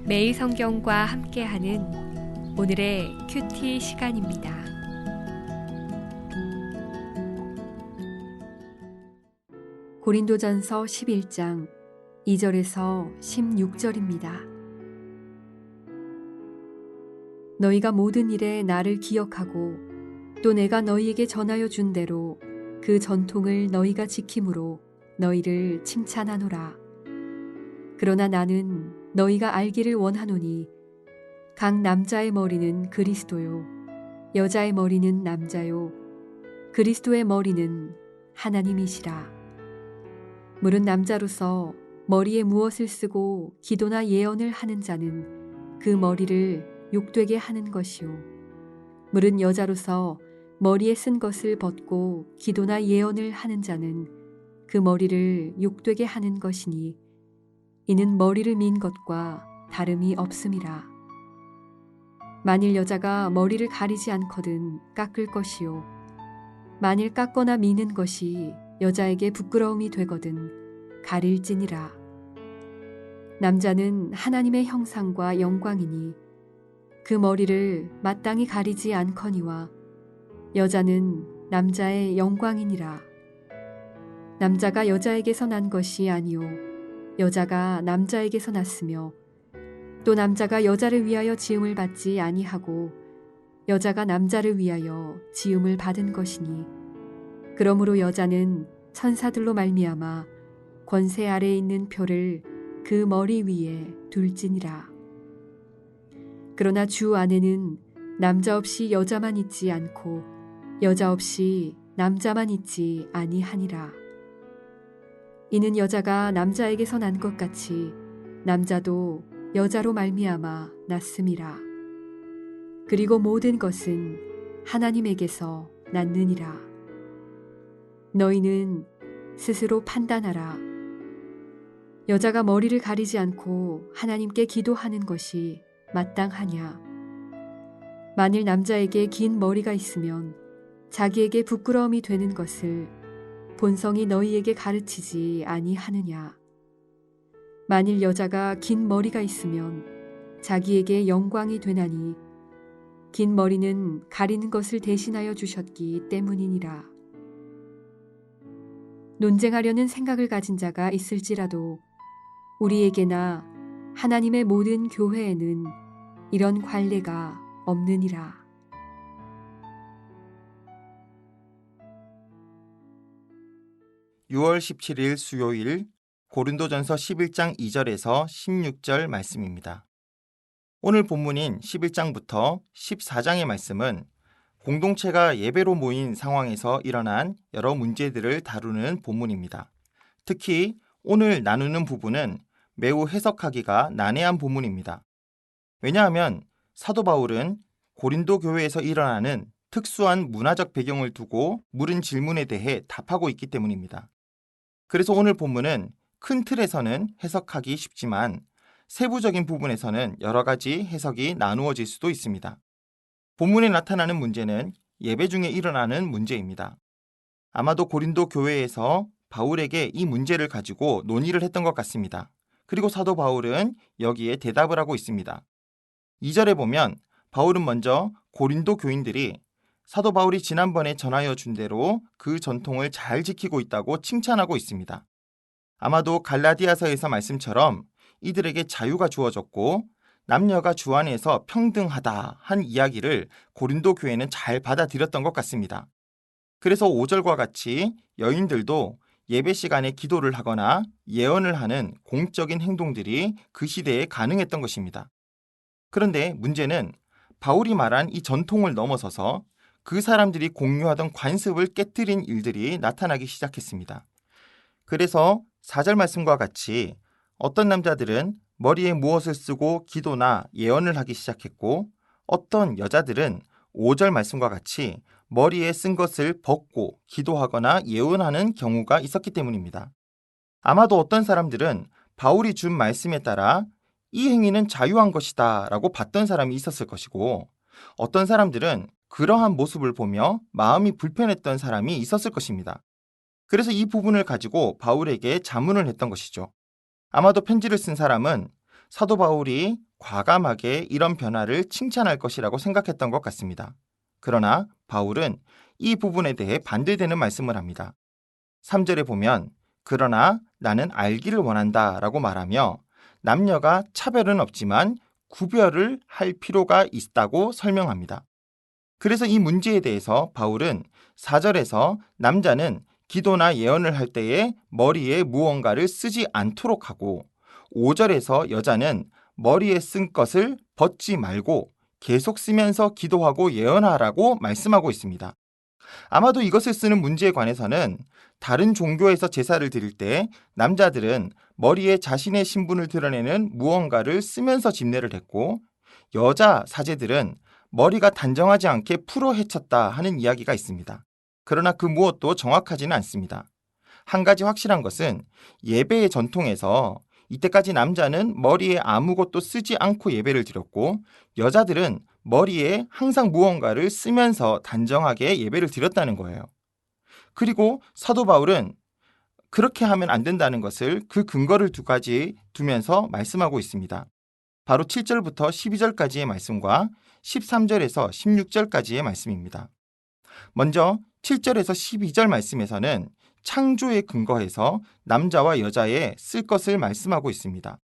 매일 성경과 함께하는 오늘의 큐티 시간입니다. 고린도전서 11장 2절에서 16절입니다. 너희가 모든 일에 나를 기억하고 또 내가 너희에게 전하여 준 대로 그 전통을 너희가 지킴으로 너희를 칭찬하노라. 그러나 나는 너희가 알기를 원하노니 각 남자의 머리는 그리스도요 여자의 머리는 남자요 그리스도의 머리는 하나님이시라. 물은 남자로서 머리에 무엇을 쓰고 기도나 예언을 하는 자는 그 머리를 욕되게 하는 것이요 물은 여자로서 머리에 쓴 것을 벗고 기도나 예언을 하는 자는 그 머리를 욕되게 하는 것이니 이는 머리를 민 것과 다름이 없음이라. 만일 여자가 머리를 가리지 않거든 깎을 것이요 만일 깎거나 미는 것이 여자에게 부끄러움이 되거든 가릴지니라. 남자는 하나님의 형상과 영광이니 그 머리를 마땅히 가리지 않거니와 여자는 남자의 영광이니라. 남자가 여자에게서 난 것이 아니요 여자가 남자에게서 났으며 또 남자가 여자를 위하여 지음을 받지 아니하고 여자가 남자를 위하여 지음을 받은 것이니 그러므로 여자는 천사들로 말미암아 권세 아래에 있는 표를 그 머리 위에 둘지니라. 그러나 주 안에는 남자 없이 여자만 있지 않고 여자 없이 남자만 있지 아니하니라. 이는 여자가 남자에게서 난 것 같이 남자도 여자로 말미암아 났음이라. 그리고 모든 것은 하나님에게서 났느니라. 너희는 스스로 판단하라. 여자가 머리를 가리지 않고 하나님께 기도하는 것이 마땅하냐? 만일 남자에게 긴 머리가 있으면 자기에게 부끄러움이 되는 것을 본성이 너희에게 가르치지 아니하느냐? 만일 여자가 긴 머리가 있으면 자기에게 영광이 되나니 긴 머리는 가리는 것을 대신하여 주셨기 때문이니라. 논쟁하려는 생각을 가진 자가 있을지라도 우리에게나 하나님의 모든 교회에는 이런 관례가 없느니라. (6월 17일) 수요일 고린도전서 11장 2절에서 16절 말씀입니다. 오늘 본문인 11장부터 14장의 말씀은 공동체가 예배로 모인 상황에서 일어난 여러 문제들을 다루는 본문입니다. 특히 오늘 나누는 부분은 매우 해석하기가 난해한 본문입니다. 왜냐하면 사도 바울은 고린도 교회에서 일어나는 특수한 문화적 배경을 두고 물은 질문에 대해 답하고 있기 때문입니다. 그래서 오늘 본문은 큰 틀에서는 해석하기 쉽지만 세부적인 부분에서는 여러 가지 해석이 나누어질 수도 있습니다. 본문에 나타나는 문제는 예배 중에 일어나는 문제입니다. 아마도 고린도 교회에서 바울에게 이 문제를 가지고 논의를 했던 것 같습니다. 그리고 사도 바울은 여기에 대답을 하고 있습니다. 2절에 보면 바울은 먼저 고린도 교인들이 사도 바울이 지난번에 전하여 준 대로 그 전통을 잘 지키고 있다고 칭찬하고 있습니다. 아마도 갈라디아서에서 말씀처럼 이들에게 자유가 주어졌고 남녀가 주 안에서 평등하다 한 이야기를 고린도 교회는 잘 받아들였던 것 같습니다. 그래서 5절과 같이 여인들도 예배 시간에 기도를 하거나 예언을 하는 공적인 행동들이 그 시대에 가능했던 것입니다. 그런데 문제는 바울이 말한 이 전통을 넘어서서 그 사람들이 공유하던 관습을 깨뜨린 일들이 나타나기 시작했습니다. 그래서 4절 말씀과 같이 어떤 남자들은 머리에 무엇을 쓰고 기도나 예언을 하기 시작했고 어떤 여자들은 5절 말씀과 같이 머리에 쓴 것을 벗고 기도하거나 예언하는 경우가 있었기 때문입니다. 아마도 어떤 사람들은 바울이 준 말씀에 따라 이 행위는 자유한 것이다 라고 봤던 사람이 있었을 것이고 어떤 사람들은 그러한 모습을 보며 마음이 불편했던 사람이 있었을 것입니다. 그래서 이 부분을 가지고 바울에게 자문을 했던 것이죠. 아마도 편지를 쓴 사람은 사도 바울이 과감하게 이런 변화를 칭찬할 것이라고 생각했던 것 같습니다. 그러나 바울은 이 부분에 대해 반대되는 말씀을 합니다. 3절에 보면 그러나 나는 알기를 원한다 라고 말하며 남녀가 차별은 없지만 구별을 할 필요가 있다고 설명합니다. 그래서 이 문제에 대해서 바울은 4절에서 남자는 기도나 예언을 할 때에 머리에 무언가를 쓰지 않도록 하고 5절에서 여자는 머리에 쓴 것을 벗지 말고 계속 쓰면서 기도하고 예언하라고 말씀하고 있습니다. 아마도 이것을 쓰는 문제에 관해서는 다른 종교에서 제사를 드릴 때 남자들은 머리에 자신의 신분을 드러내는 무언가를 쓰면서 집례를 했고 여자 사제들은 머리가 단정하지 않게 풀어 헤쳤다 하는 이야기가 있습니다. 그러나 그 무엇도 정확하지는 않습니다. 한 가지 확실한 것은 예배의 전통에서 이때까지 남자는 머리에 아무것도 쓰지 않고 예배를 드렸고 여자들은 머리에 항상 무언가를 쓰면서 단정하게 예배를 드렸다는 거예요. 그리고 사도 바울은 그렇게 하면 안 된다는 것을 그 근거를 두 가지 두면서 말씀하고 있습니다. 바로 7절부터 12절까지의 말씀과 13절에서 16절까지의 말씀입니다. 먼저 7절에서 12절 말씀에서는 창조에 근거해서 남자와 여자의 쓸 것을 말씀하고 있습니다.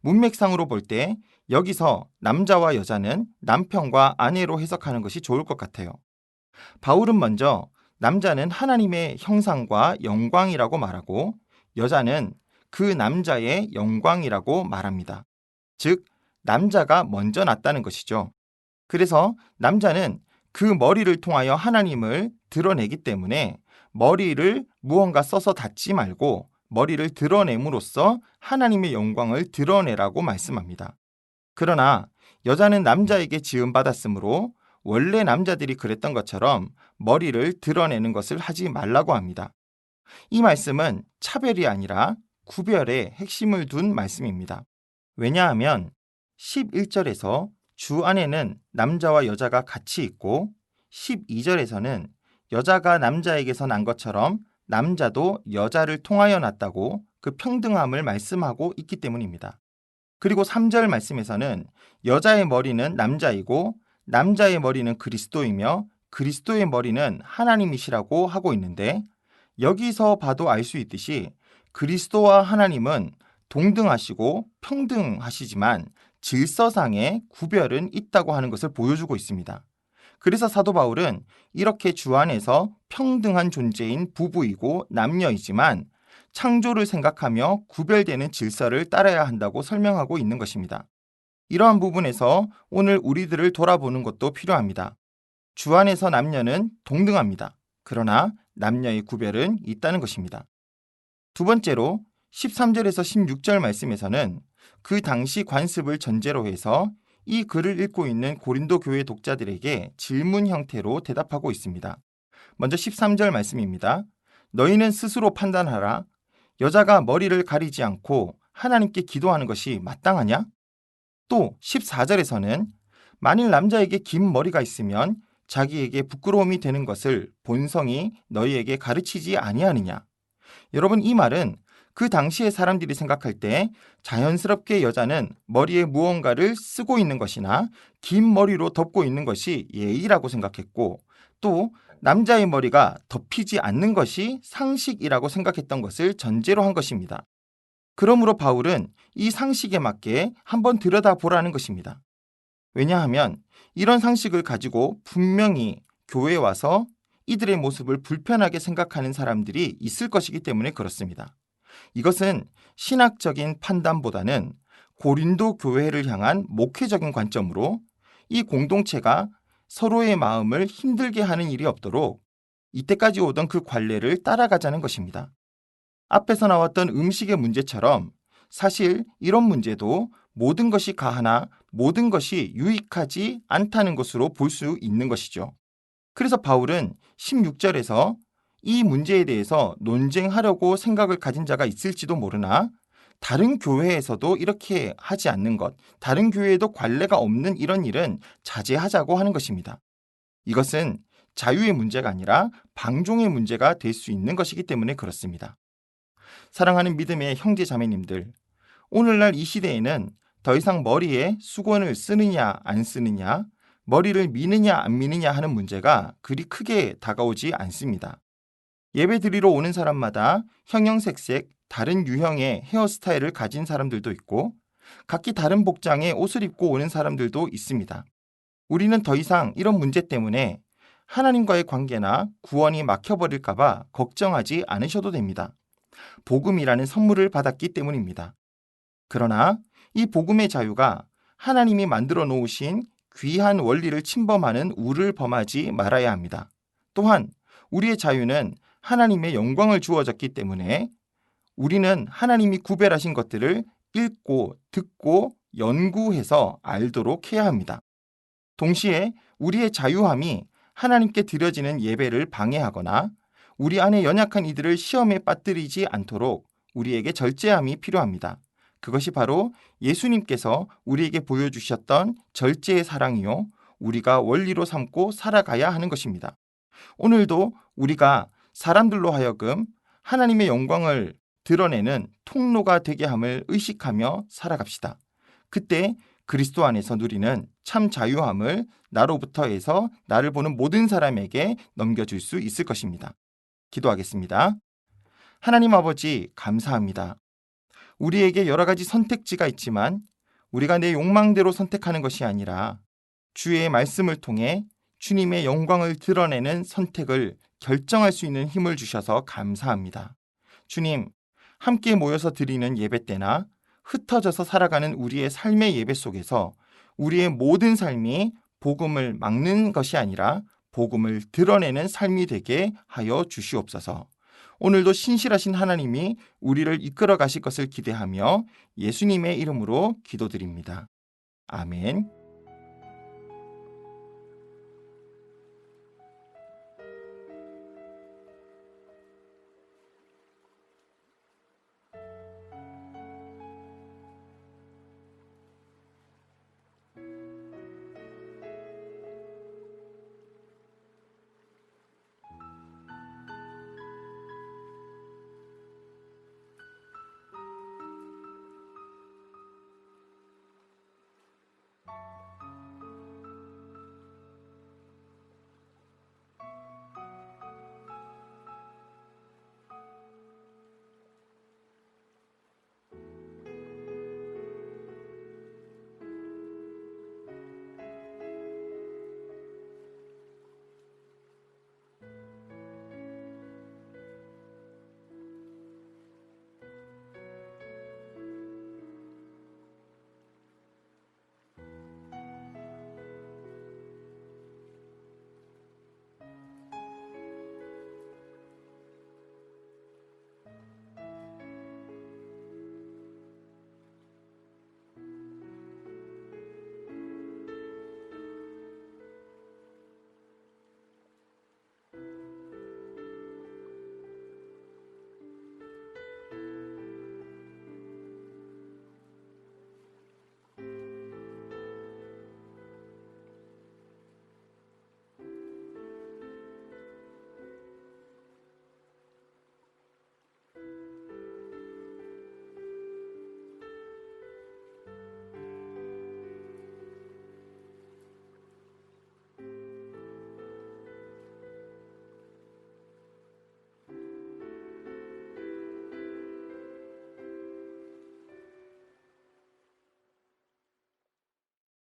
문맥상으로 볼 때 여기서 남자와 여자는 남편과 아내로 해석하는 것이 좋을 것 같아요. 바울은 먼저 남자는 하나님의 형상과 영광이라고 말하고 여자는 그 남자의 영광이라고 말합니다. 즉, 남자가 먼저 났다는 것이죠. 그래서 남자는 그 머리를 통하여 하나님을 드러내기 때문에 머리를 무언가 써서 닫지 말고 머리를 드러냄으로써 하나님의 영광을 드러내라고 말씀합니다. 그러나 여자는 남자에게 지음받았으므로 원래 남자들이 그랬던 것처럼 머리를 드러내는 것을 하지 말라고 합니다. 이 말씀은 차별이 아니라 구별의 핵심을 둔 말씀입니다. 왜냐하면 11절에서 주 안에는 남자와 여자가 같이 있고 12절에서는 여자가 남자에게서 난 것처럼 남자도 여자를 통하여 났다고 그 평등함을 말씀하고 있기 때문입니다. 그리고 3절 말씀에서는 여자의 머리는 남자이고 남자의 머리는 그리스도이며 그리스도의 머리는 하나님이시라고 하고 있는데 여기서 봐도 알 수 있듯이 그리스도와 하나님은 동등하시고 평등하시지만 질서상의 구별은 있다고 하는 것을 보여주고 있습니다. 그래서 사도 바울은 이렇게 주 안에서 평등한 존재인 부부이고 남녀이지만 창조를 생각하며 구별되는 질서를 따라야 한다고 설명하고 있는 것입니다. 이러한 부분에서 오늘 우리들을 돌아보는 것도 필요합니다. 주 안에서 남녀는 동등합니다. 그러나 남녀의 구별은 있다는 것입니다. 두 번째로 13절에서 16절 말씀에서는 그 당시 관습을 전제로 해서 이 글을 읽고 있는 고린도 교회 독자들에게 질문 형태로 대답하고 있습니다. 먼저 13절 말씀입니다. 너희는 스스로 판단하라. 여자가 머리를 가리지 않고 하나님께 기도하는 것이 마땅하냐? 또 14절에서는 만일 남자에게 긴 머리가 있으면 자기에게 부끄러움이 되는 것을 본성이 너희에게 가르치지 아니하느냐? 여러분, 이 말은 그 당시의 사람들이 생각할 때 자연스럽게 여자는 머리에 무언가를 쓰고 있는 것이나 긴 머리로 덮고 있는 것이 예의라고 생각했고 또 남자의 머리가 덮이지 않는 것이 상식이라고 생각했던 것을 전제로 한 것입니다. 그러므로 바울은 이 상식에 맞게 한번 들여다보라는 것입니다. 왜냐하면 이런 상식을 가지고 분명히 교회에 와서 이들의 모습을 불편하게 생각하는 사람들이 있을 것이기 때문에 그렇습니다. 이것은 신학적인 판단보다는 고린도 교회를 향한 목회적인 관점으로 이 공동체가 서로의 마음을 힘들게 하는 일이 없도록 이때까지 오던 그 관례를 따라가자는 것입니다. 앞에서 나왔던 음식의 문제처럼 사실 이런 문제도 모든 것이 가하나 모든 것이 유익하지 않다는 것으로 볼 수 있는 것이죠. 그래서 바울은 16절에서 이 문제에 대해서 논쟁하려고 생각을 가진 자가 있을지도 모르나 다른 교회에서도 이렇게 하지 않는 것, 다른 교회에도 관례가 없는 이런 일은 자제하자고 하는 것입니다. 이것은 자유의 문제가 아니라 방종의 문제가 될 수 있는 것이기 때문에 그렇습니다. 사랑하는 믿음의 형제 자매님들, 오늘날 이 시대에는 더 이상 머리에 수건을 쓰느냐 안 쓰느냐, 머리를 미느냐 안 미느냐 하는 문제가 그리 크게 다가오지 않습니다. 예배 드리러 오는 사람마다 형형색색 다른 유형의 헤어스타일을 가진 사람들도 있고 각기 다른 복장의 옷을 입고 오는 사람들도 있습니다. 우리는 더 이상 이런 문제 때문에 하나님과의 관계나 구원이 막혀버릴까봐 걱정하지 않으셔도 됩니다. 복음이라는 선물을 받았기 때문입니다. 그러나 이 복음의 자유가 하나님이 만들어 놓으신 귀한 원리를 침범하는 우를 범하지 말아야 합니다. 또한 우리의 자유는 하나님의 영광을 주어졌기 때문에 우리는 하나님이 구별하신 것들을 읽고 듣고 연구해서 알도록 해야 합니다. 동시에 우리의 자유함이 하나님께 드려지는 예배를 방해하거나 우리 안에 연약한 이들을 시험에 빠뜨리지 않도록 우리에게 절제함이 필요합니다. 그것이 바로 예수님께서 우리에게 보여주셨던 절제의 사랑이요, 우리가 원리로 삼고 살아가야 하는 것입니다. 오늘도 우리가 사람들로 하여금 하나님의 영광을 드러내는 통로가 되게 함을 의식하며 살아갑시다. 그때 그리스도 안에서 누리는 참 자유함을 나로부터 해서 나를 보는 모든 사람에게 넘겨줄 수 있을 것입니다. 기도하겠습니다. 하나님 아버지, 감사합니다. 우리에게 여러 가지 선택지가 있지만 우리가 내 욕망대로 선택하는 것이 아니라 주의 말씀을 통해 주님의 영광을 드러내는 선택을 결정할 수 있는 힘을 주셔서 감사합니다. 주님, 함께 모여서 드리는 예배 때나 흩어져서 살아가는 우리의 삶의 예배 속에서 우리의 모든 삶이 복음을 막는 것이 아니라 복음을 드러내는 삶이 되게 하여 주시옵소서. 오늘도 신실하신 하나님이 우리를 이끌어 가실 것을 기대하며 예수님의 이름으로 기도드립니다. 아멘.